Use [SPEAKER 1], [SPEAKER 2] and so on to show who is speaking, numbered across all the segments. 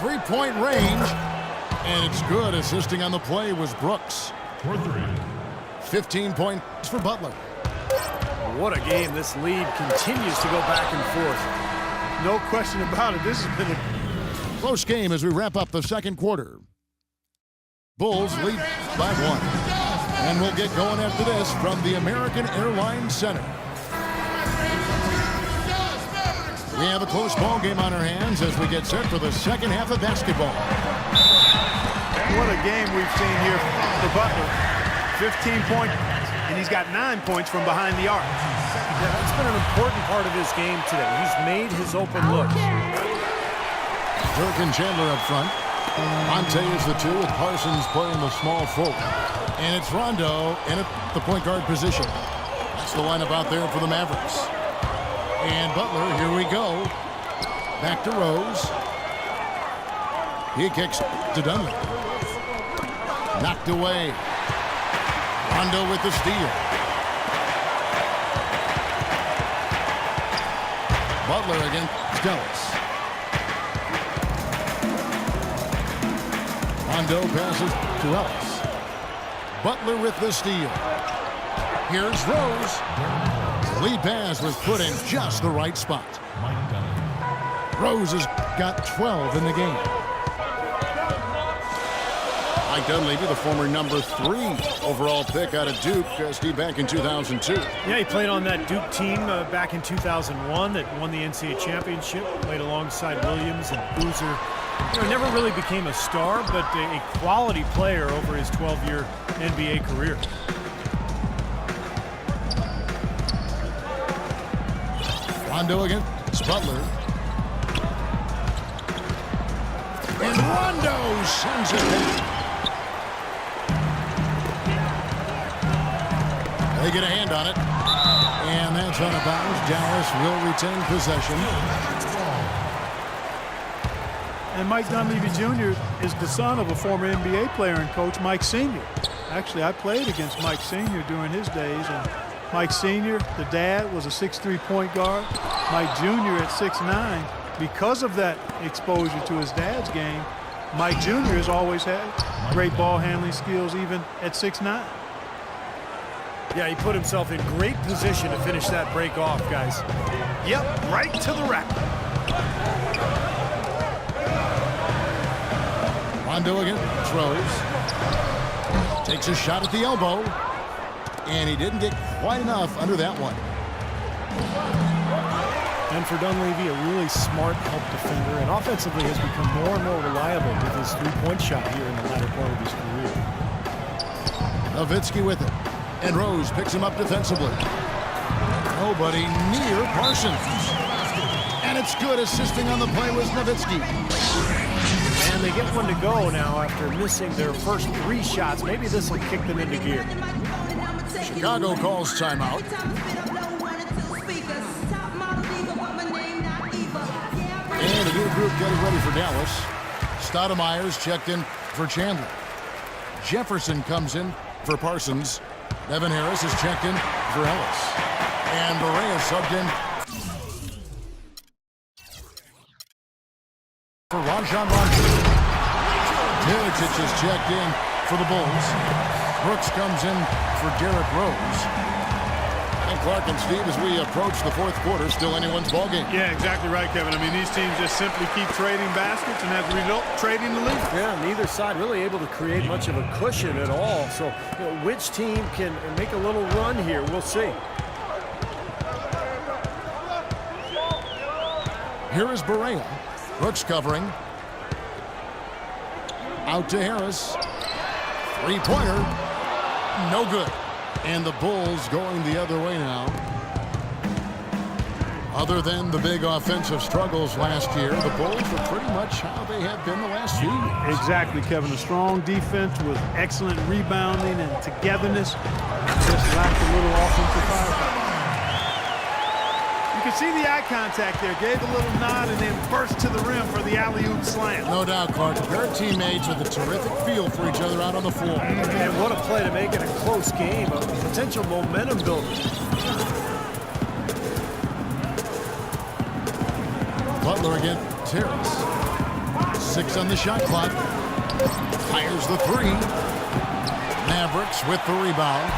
[SPEAKER 1] three-point range, and it's good. Assisting on the play was Brooks. 15 points for Butler.
[SPEAKER 2] What a game. This lead continues to go back and forth.
[SPEAKER 3] No question about it. This has been a
[SPEAKER 1] close game as we wrap up the second quarter. Bulls lead by 1. And we'll get going after this from the American Airlines Center. We have a close ball game on our hands as we get set for the second half of basketball.
[SPEAKER 3] What a game we've seen here for Butler. 15 points, and he's got 9 points from behind the arc.
[SPEAKER 2] Yeah, that's been an important part of his game today. He's made his open looks.
[SPEAKER 1] Dirk and Chandler up front. Monte is the 2 with Parsons playing the small forward. And it's Rondo in at the point guard position. That's the lineup out there for the Mavericks. And Butler, here we go. Back to Rose. He kicks to Dunley. Knocked away. Rondo with the steal. Butler against Ellis. Rondo passes to Ellis. Butler with the steal. Here's Rose. The lead pass was put in just the right spot. Rose has got 12 in the game. Mike Dunleavy, the former number 3 overall pick out of Duke, Steve, back in 2002.
[SPEAKER 2] Yeah, he played on that Duke team back in 2001 that won the NCAA championship. Played alongside Williams and Boozer. You know, never really became a star, but a quality player over his 12-year NBA career.
[SPEAKER 1] Rondo against Butler. And Rondo sends it back. They get a hand on it. And that's out of bounds. Dallas will retain possession.
[SPEAKER 3] And Mike Dunleavy Jr. is the son of a former NBA player and coach, Mike Sr. Actually, I played against Mike Sr. during his days. And Mike Sr., the dad, was a 6'3" point guard. Mike Jr. at 6'9". Because of that exposure to his dad's game, Mike Jr. has always had great ball handling skills even at 6'9".
[SPEAKER 2] Yeah, he put himself in great position to finish that break off, guys.
[SPEAKER 3] Yep, right to the rack.
[SPEAKER 1] Rondo against Rose. Takes a shot at the elbow. And he didn't get quite enough under that one.
[SPEAKER 2] And for Dunleavy, a really smart help defender, and offensively has become more and more reliable with his three-point shot here in the latter part of his career.
[SPEAKER 1] Nowitzki with it. And Rose picks him up defensively. Nobody near Parsons. And it's good. Assisting on the play was Nowitzki.
[SPEAKER 2] And they get one to go now after missing their first 3 shots. Maybe this will kick them into gear.
[SPEAKER 1] Chicago calls timeout. And a new group getting ready for Dallas. Stoudemire's checked in for Chandler. Jefferson comes in for Parsons. Evan Harris is checked in for Ellis. And Barea subbed in for Rajon Rondo. Milicic is checked in for the Bulls. Brooks comes in for Derrick Rose. And Clark and Steve, as we approach the fourth quarter, still anyone's ballgame.
[SPEAKER 3] Yeah, exactly right, Kevin. I mean, these teams just simply keep trading baskets and as a result, trading the lead.
[SPEAKER 2] Yeah, neither side really able to create much of a cushion at all. So, you know, which team can make a little run here? We'll see.
[SPEAKER 1] Here is Barea. Brooks covering. Out to Harris. Three-pointer. No good. And the Bulls going the other way now. Other than the big offensive struggles last year, the Bulls are pretty much how they have been the last few years.
[SPEAKER 3] Exactly, Kevin. A strong defense with excellent rebounding and togetherness. Just lacked a little offensive firepower. You can see the eye contact there. Gave a little nod and then burst to the rim for the alley-oop slam.
[SPEAKER 1] No doubt, Clark. A pair of teammates with a terrific feel for each other out on the floor.
[SPEAKER 2] And what a play to make it a close game. A potential momentum builder.
[SPEAKER 1] Butler again. Harris. 6 on the shot clock. Fires the 3. Mavericks with the rebound.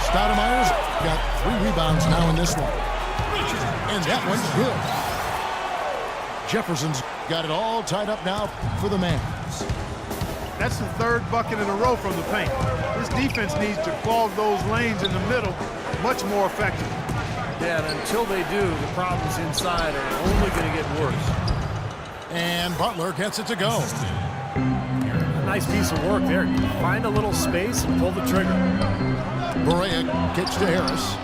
[SPEAKER 1] Stoudemire's got 3 rebounds now in this one. And that one's good. Jefferson's got it all tied up now for the Mavs.
[SPEAKER 3] That's the 3rd bucket in a row from the paint. This defense needs to clog those lanes in the middle much more effectively.
[SPEAKER 2] Yeah, and until they do, the problems inside are only going to get worse.
[SPEAKER 1] And Butler gets it to go.
[SPEAKER 2] A nice piece of work there. Find a little space and pull the trigger.
[SPEAKER 1] Barea kicks to Harris.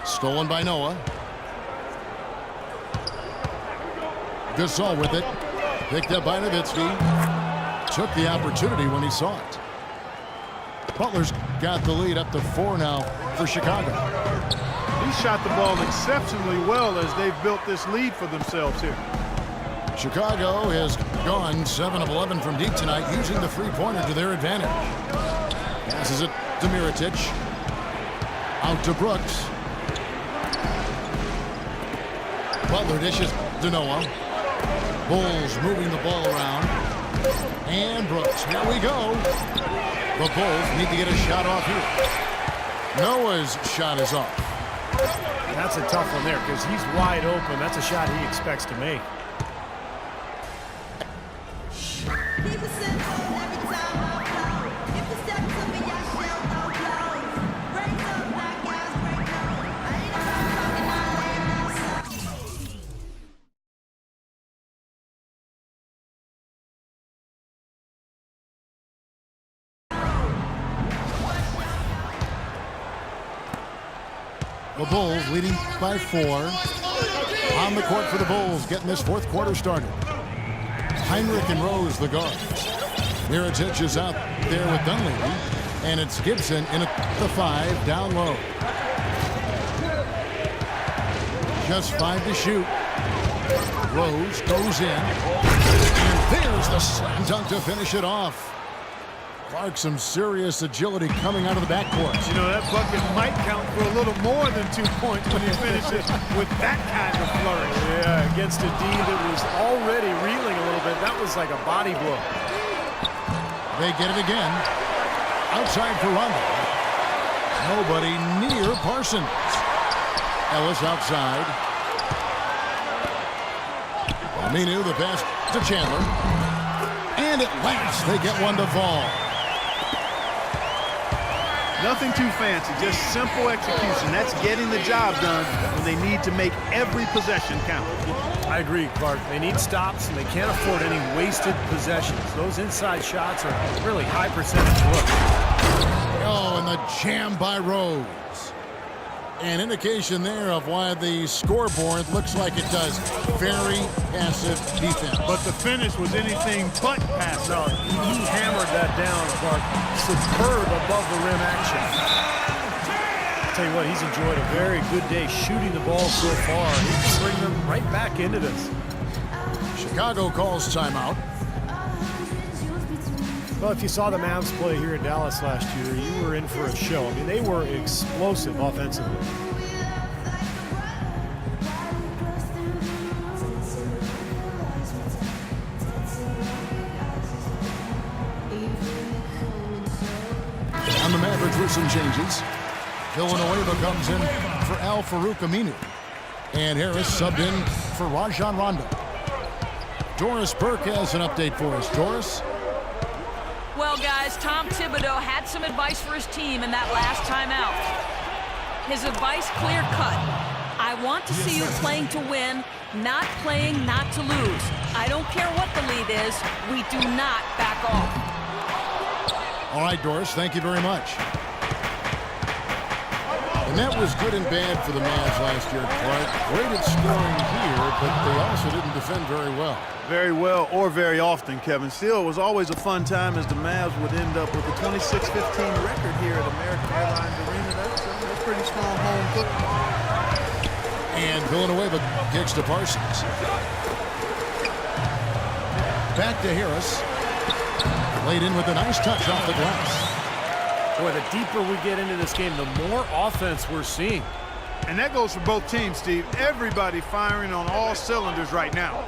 [SPEAKER 1] Stolen by Noah. Gasol with it. Picked up by Nowitzki. Took the opportunity when he saw it. Butler's got the lead up to 4 now for Chicago.
[SPEAKER 3] He shot the ball exceptionally well as they've built this lead for themselves here.
[SPEAKER 1] Chicago has gone 7 of 11 from deep tonight, using the three-pointer to their advantage. Passes it to Mirotic. Out to Brooks. Butler dishes to Noah. Bulls moving the ball around. And Brooks, here we go. The Bulls need to get a shot off here. Noah's shot is off.
[SPEAKER 2] That's a tough one there because he's wide open. That's a shot he expects to make.
[SPEAKER 1] The Bulls leading by 4. On the court for the Bulls, getting this 4th quarter started. Heinrich and Rose, the guards. Mirotic is out there with Dunleavy. And it's Gibson in at the 5, down low. Just 5 to shoot. Rose goes in. And there's the slam dunk to finish it off. Clark, some serious agility coming out of the backcourt.
[SPEAKER 3] You know, that bucket might count for a little more than 2 points when he finishes with that kind of flourish.
[SPEAKER 2] Yeah, against a D that was already reeling a little bit. That was like a body blow.
[SPEAKER 1] They get it again. Outside for Rondo. Nobody near Parsons. Ellis outside. Aminu, the pass to Chandler. And at last, they get one to fall.
[SPEAKER 3] Nothing too fancy, just simple execution. That's getting the job done when they need to make every possession count.
[SPEAKER 2] I agree, Clark. They need stops, and they can't afford any wasted possessions. Those inside shots are really high percentage looks.
[SPEAKER 1] Oh, and the jam by Rose. An indication there of why the scoreboard looks like it does. Very passive defense.
[SPEAKER 3] But the finish was anything but passive.
[SPEAKER 2] No, he hammered that down, Clark. Superb above the rim action. I'll tell you what, he's enjoyed a very good day shooting the ball so far. He can bring them right back into this.
[SPEAKER 1] Chicago calls timeout.
[SPEAKER 2] Well, if you saw the Mavs play here in Dallas last year, you were in for a show. I mean, they were explosive offensively.
[SPEAKER 1] On the Mavericks with some changes. Villanueva comes in for Al-Farouq Aminu. And Harris subbed in for Rajon Rondo. Doris Burke has an update for us. Doris?
[SPEAKER 4] Well, guys, Tom Thibodeau had some advice for his team in that last timeout. His advice clear-cut. I want to see you playing to win, not playing not to lose. I don't care what the lead is. We do not back off.
[SPEAKER 1] All right, Doris, thank you very much. And that was good and bad for the Mavs last year, Clark. Great at scoring here, but they also didn't defend very well.
[SPEAKER 3] Very well or very often, Kevin. Still, it was always a fun time as the Mavs would end up with a 26-15 record here at American Airlines Arena. That's a pretty strong home football.
[SPEAKER 1] And Villanueva kicks to Parsons. Back to Harris. Laid in with a nice touch off the glass.
[SPEAKER 2] Boy, the deeper we get into this game, the more offense we're seeing.
[SPEAKER 3] And that goes for both teams, Steve. Everybody firing on all cylinders right now.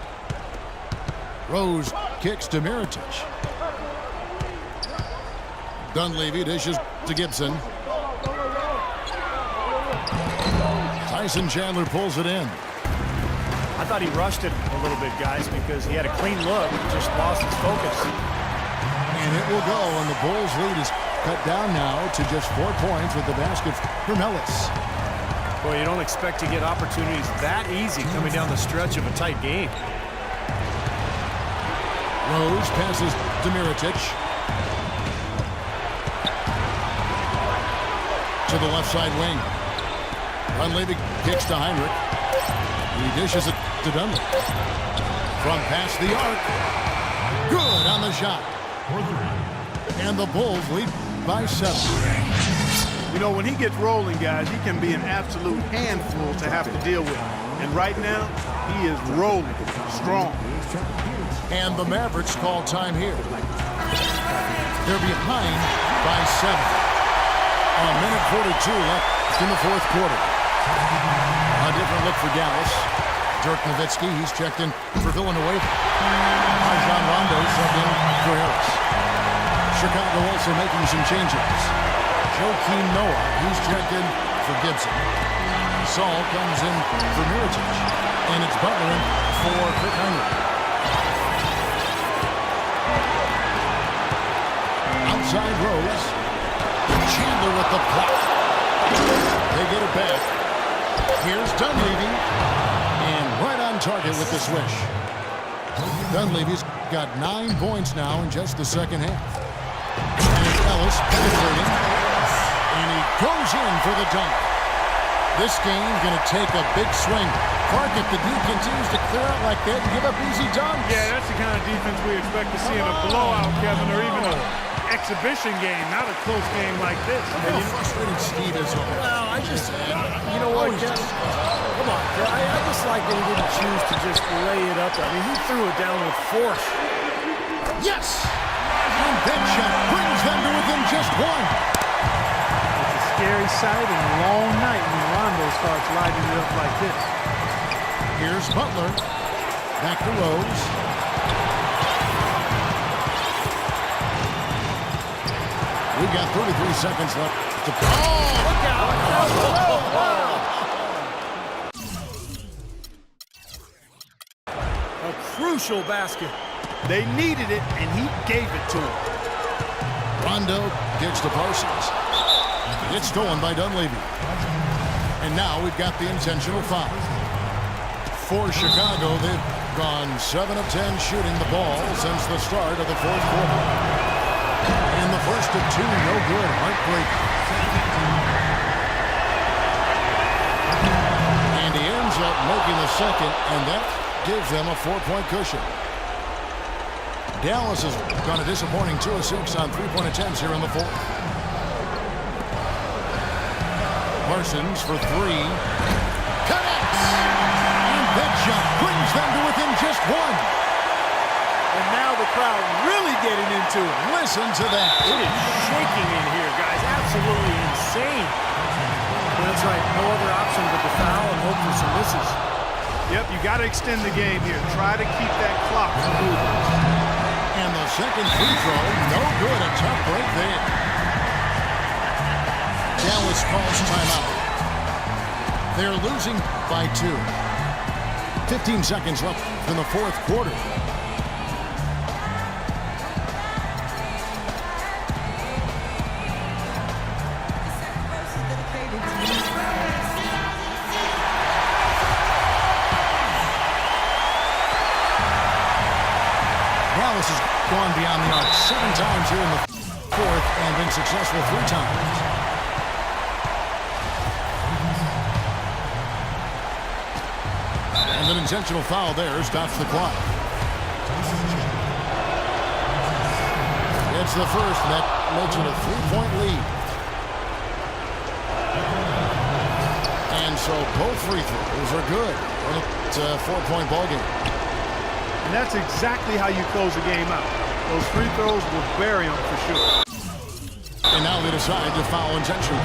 [SPEAKER 1] Rose kicks to Mirotic. Dunleavy dishes to Gibson. Tyson Chandler pulls it in.
[SPEAKER 2] I thought he rushed it a little bit, guys, because he had a clean look, just lost his focus.
[SPEAKER 1] And it will go, and the Bulls' lead is cut down now to just 4 points with the basket from Ellis.
[SPEAKER 2] Boy, you don't expect to get opportunities that easy coming down the stretch of a tight game.
[SPEAKER 1] Rose passes to Mirotic. To the left side wing. Dunleavy kicks to Heinrich. He dishes it to Dunleavy. From past the arc. Good on the shot. And the Bulls lead by 7.
[SPEAKER 3] You know, when he gets rolling, guys, he can be an absolute handful to have to deal with. And right now, he is rolling strong.
[SPEAKER 1] And the Mavericks call time here. They're behind by 7. A minute 42 left in the fourth quarter. A different look for Dallas. Dirk Nowitzki, he's checked in for Villanueva. Rajon Rondo subbed in for Harris. Chicago also making some changes. Joakim Noah, he's checked in for Gibson. Saul comes in for Mirotic. And it's Butler in for Kirk Heinrich. Outside Rose. Chandler with the block. They get it back. Here's Dunleavy. And right on target with the swish. Dunleavy's got 9 points now in just the second half. And it's Ellis penetrating. And he goes in for the dunk. This game's going to take a big swing. Clark, if the D continues to clear out like that and give up easy dunks.
[SPEAKER 3] Yeah, that's the kind of defense we expect to see in a blowout, Kevin, or even an exhibition game, not a close game like this.
[SPEAKER 1] How frustrated Steve is over.
[SPEAKER 2] Well, I just, you know what, come on, I just like that he didn't choose to just lay it up. I mean, he threw it down with force.
[SPEAKER 1] Yes! And that shot brings them to within just 1.
[SPEAKER 3] It's a scary sight and a long night when Rondo starts lighting it up like this.
[SPEAKER 1] Here's Butler. Back to Rose. We've got 33 seconds left to play. Oh, look out!
[SPEAKER 2] A crucial basket.
[SPEAKER 3] They needed it, and he gave it to them.
[SPEAKER 1] Rondo kicks to Parsons. It's stolen by Dunleavy. And now we've got the intentional foul. For Chicago, they've gone 7 of 10 shooting the ball since the start of the fourth quarter. And the first of 2, no good. Heartbreaking. And he ends up making the second, and that gives them a 4-point cushion. Dallas has gone a disappointing 2 of 6 on 3-point attempts here in the fourth. Parsons for 3. Connects! And that shot brings them to within just 1.
[SPEAKER 3] And now the crowd really getting into it.
[SPEAKER 1] Listen to that.
[SPEAKER 2] It is shaking in here, guys. Absolutely insane. That's right. No other option but the foul and hope for some misses.
[SPEAKER 3] Yep, you got to extend the game here. Try to keep that clock moving.
[SPEAKER 1] And the second free throw, no good. A tough break there. Dallas calls timeout. They're losing by 2. 15 seconds left in the fourth quarter. Dallas has gone beyond the arc 7 times here in the fourth and been successful 3 times. And an intentional foul there stops the clock. It's the first, and that makes it a 3-point lead. And so both free throws are good. And it's a 4-point ball game.
[SPEAKER 3] And that's exactly how you close a game out. Those free throws will bury them for sure.
[SPEAKER 1] And now they decide to foul intentionally.